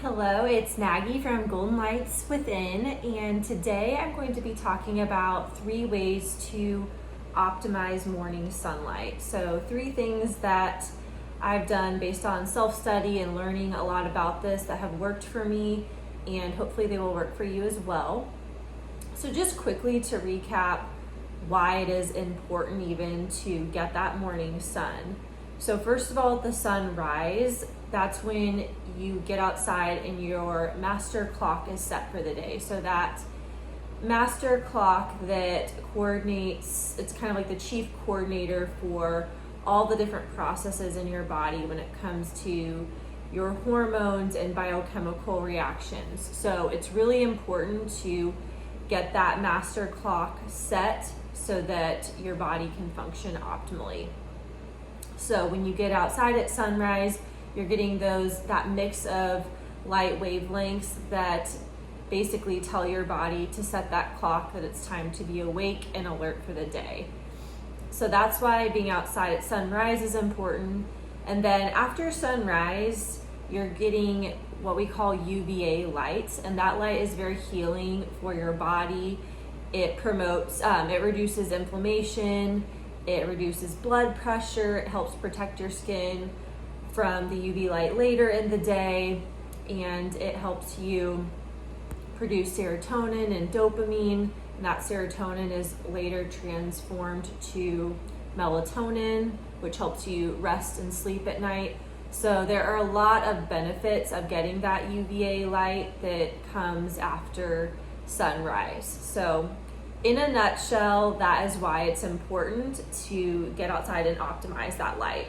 Hello, it's Maggie from Golden Lights Within, and today I'm going to be talking about 3 ways to optimize morning sunlight. So 3 things that I've done based on self-study and learning a lot about this that have worked for me, and hopefully they will work for you as well. So just quickly to recap why it is important even to get that morning sun. So first of all, at the sunrise, that's when you get outside and your master clock is set for the day. So that master clock that coordinates, it's kind of like the chief coordinator for all the different processes in your body when it comes to your hormones and biochemical reactions. So it's really important to get that master clock set so that your body can function optimally. So when you get outside at sunrise, you're getting that mix of light wavelengths that basically tell your body to set that clock that it's time to be awake and alert for the day. So that's why being outside at sunrise is important. And then after sunrise, you're getting what we call UVA light, and that light is very healing for your body. It promotes, it reduces inflammation, it reduces blood pressure, it helps protect your skin from the UV light later in the day, and it helps you produce serotonin and dopamine, and that serotonin is later transformed to melatonin, which helps you rest and sleep at night. So there are a lot of benefits of getting that UVA light that comes after sunrise. So in a nutshell, that is why it's important to get outside and optimize that light.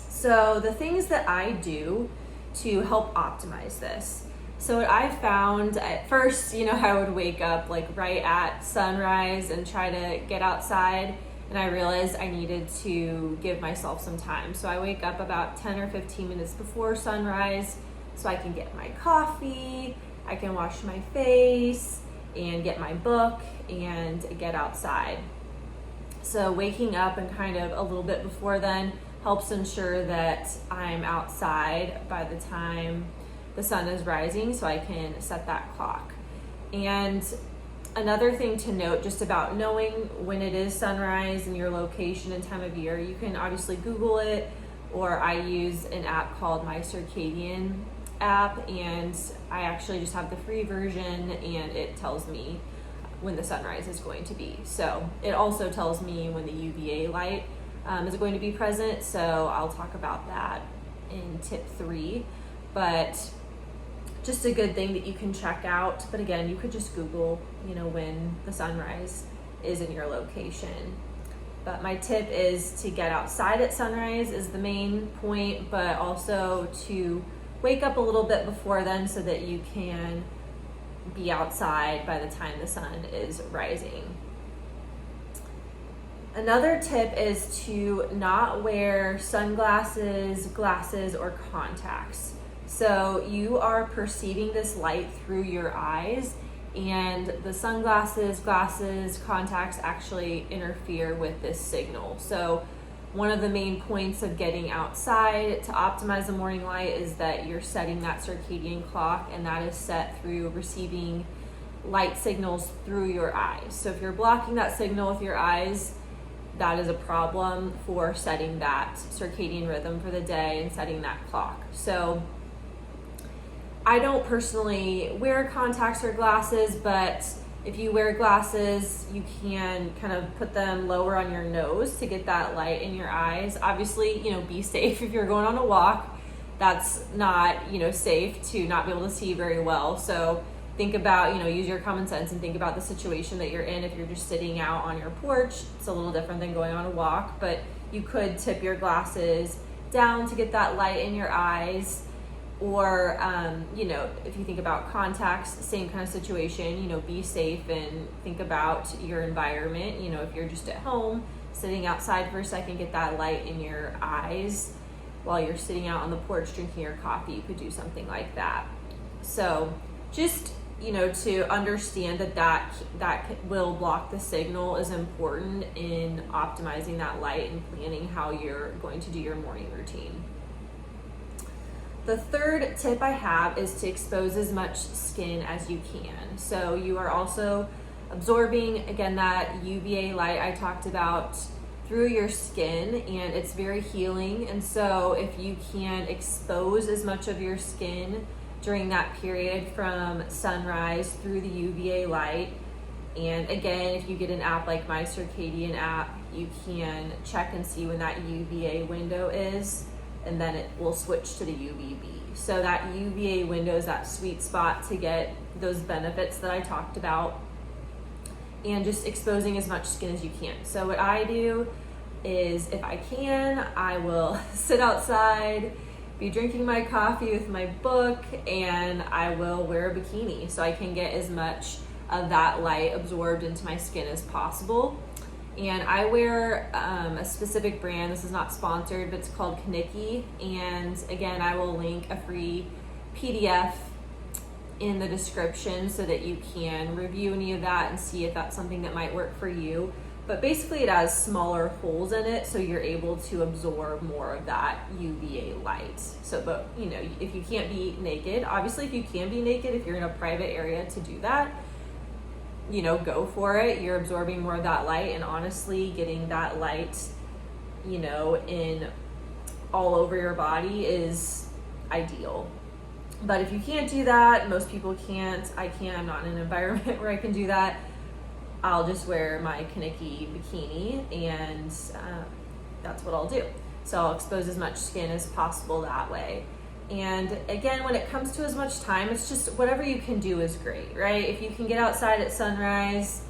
So the things that I do to help optimize this. So what I found at first, I would wake up like right at sunrise and try to get outside, and I realized I needed to give myself some time. So I wake up about 10 or 15 minutes before sunrise so I can get my coffee, I can wash my face and get my book and get outside. So waking up and kind of a little bit before then helps ensure that I'm outside by the time the sun is rising so I can set that clock. And another thing to note just about knowing when it is sunrise and your location and time of year, you can obviously Google it, or I use an app called my CIRCADIAN app, and I actually just have the free version and it tells me when the sunrise is going to be. So it also tells me when the UVA light is going to be present, so I'll talk about that in tip 3, but just a good thing that you can check out. But again, you could just Google, when the sunrise is in your location. But my tip is to get outside at sunrise is the main point, but also to wake up a little bit before then so that you can be outside by the time the sun is rising. Another tip is to not wear sunglasses, glasses, or contacts. So you are perceiving this light through your eyes, and the sunglasses, glasses, contacts actually interfere with this signal. So one of the main points of getting outside to optimize the morning light is that you're setting that circadian clock, and that is set through receiving light signals through your eyes. So if you're blocking that signal with your eyes, that is a problem for setting that circadian rhythm for the day and setting that clock. So I don't personally wear contacts or glasses, but if you wear glasses, you can kind of put them lower on your nose to get that light in your eyes. Obviously, be safe if you're going on a walk. That's not, safe to not be able to see very well. So think about, use your common sense and think about the situation that you're in. If you're just sitting out on your porch, it's a little different than going on a walk, but you could tip your glasses down to get that light in your eyes. Or, if you think about contacts, same kind of situation, be safe and think about your environment. If you're just at home, sitting outside for a second, get that light in your eyes while you're sitting out on the porch drinking your coffee. You could do something like that. So just, to understand that will block the signal is important in optimizing that light and planning how you're going to do your morning routine. the third tip I have is to expose as much skin as you can. So you are also absorbing, again, that UVA light I talked about through your skin, and it's very healing. And so if you can expose as much of your skin during that period from sunrise through the UVA light, and again, if you get an app like my CIRCADIAN app, you can check and see when that UVA window is, and then it will switch to the UVB. So that UVA window is that sweet spot to get those benefits that I talked about, and just exposing as much skin as you can. So what I do is, if I can, I will sit outside, be drinking my coffee with my book, and I will wear a bikini so I can get as much of that light absorbed into my skin as possible. And I wear a specific brand. This is not sponsored, but it's called Kanicki. And again, I will link a free PDF in the description so that you can review any of that and see if that's something that might work for you. But basically it has smaller holes in it, so you're able to absorb more of that UVA light. So, but you know, if you can't be naked, obviously if you can be naked, if you're in a private area to do that, you know, go for it. You're absorbing more of that light, and honestly, getting that light, you know, in all over your body is ideal. But if you can't do that, most people can't, I can, I'm not in an environment where I can do that, I'll just wear my Kanicki bikini, and that's what I'll do. So I'll expose as much skin as possible that way. And again, when it comes to as much time, it's just whatever you can do is great, right? If you can get outside at sunrise,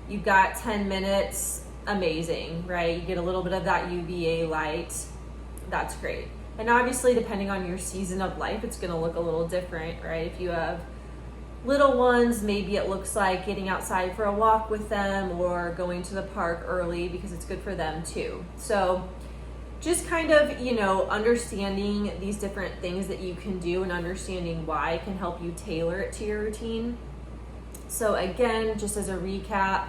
you've got 10 minutes, amazing, right? You get a little bit of that UVA light, that's great. And obviously, depending on your season of life, it's gonna look a little different, right? If you have little ones, maybe it looks like getting outside for a walk with them or going to the park early because it's good for them too. So just kind of, you know, understanding these different things that you can do and understanding why can help you tailor it to your routine. So again, just as a recap,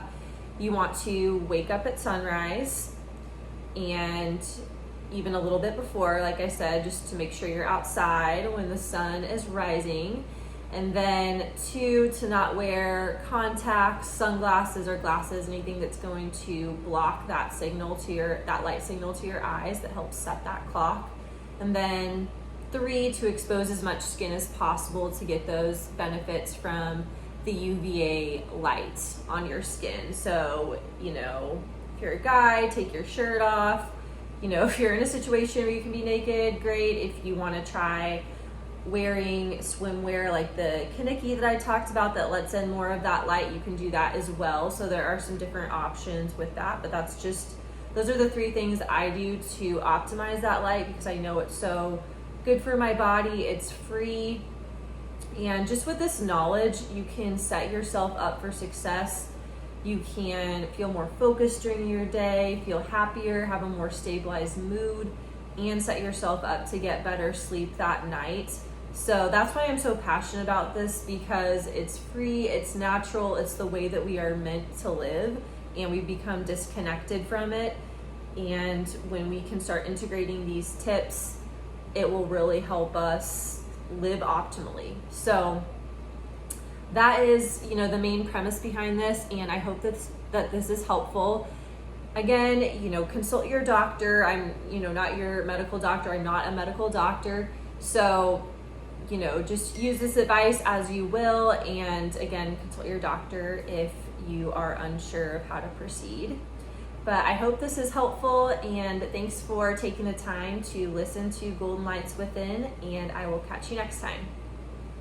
you want to wake up at sunrise, and even a little bit before, like I said, just to make sure you're outside when the sun is rising. And then 2, to not wear contacts, sunglasses, or glasses, anything that's going to block that signal to that light signal to your eyes that helps set that clock. And then 3, to expose as much skin as possible to get those benefits from the UVA light on your skin. So, you know, if you're a guy, take your shirt off. You know, if you're in a situation where you can be naked, great. If you want to try wearing swimwear like the Kanicki that I talked about that lets in more of that light, you can do that as well. So there are some different options with that, but that's just, those are the 3 things I do to optimize that light, because I know it's so good for my body, it's free, and just with this knowledge, you can set yourself up for success. You can feel more focused during your day, feel happier, have a more stabilized mood, and set yourself up to get better sleep that night. So that's why I'm so passionate about this, because it's free, it's natural, it's the way that we are meant to live, and we become disconnected from it. And when we can start integrating these tips, it will really help us live optimally. So that is, you know, the main premise behind this, and I hope that this is helpful. Again, you know, consult your doctor. I'm, you know, not your medical doctor. I'm not a medical doctor. So, you know, just use this advice as you will. And again, consult your doctor if you are unsure of how to proceed. But I hope this is helpful, and thanks for taking the time to listen to Golden Lights Within, and I will catch you next time.